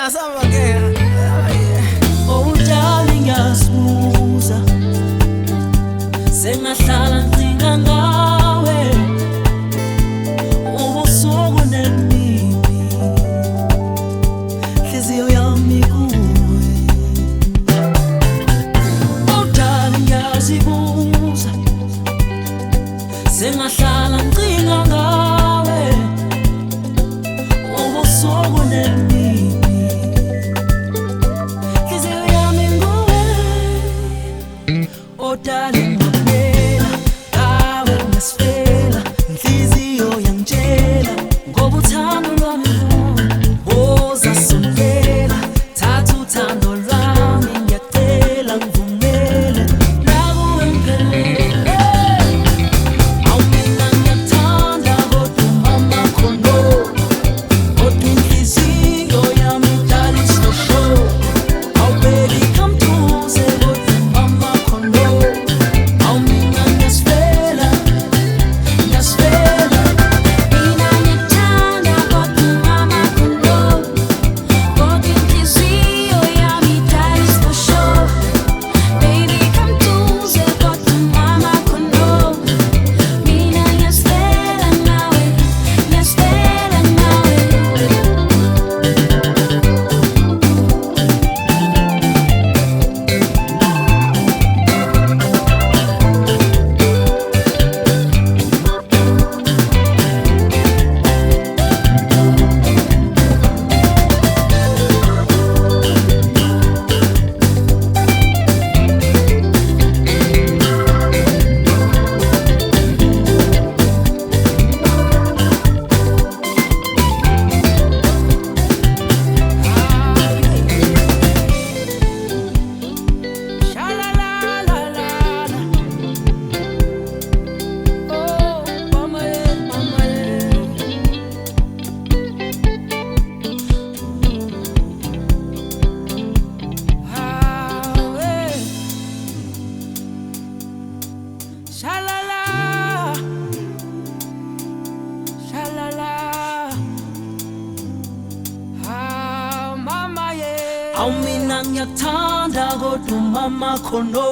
Oh darling, yasibuza sengahlala ngcinga ngawe ubusuku nemini hliziyo yami kuwe. Oh darling, yasibuza sengahlala ngcinga ngawe ubusuku nemini hliziyo yami kuwe. Oh darling, ngiyakubela ngawe ngasifela inhliziyo yangitshela ngoba uthando lwami woza sondela thatha uthando lwami ngiyacela ngivumele nakuwe ngiphelele. Awu mina ngiyakuthanda kodwa umamako no, kodwa inhliziyo yami idala isihlohlo. Awu baby come duze kodwa umamako no. Awu mina ngiyasifela, ngiyasifela. Mina ngiyakuthanda kodwa umamako no, kodwa inhliziyo yami idala isihlohlo. Baby come duze kodwa umamako no. Mina ngiyasifela nawe, ngiyasifela nawe. Awu mina ngiyakuthanda kodwa umamako no.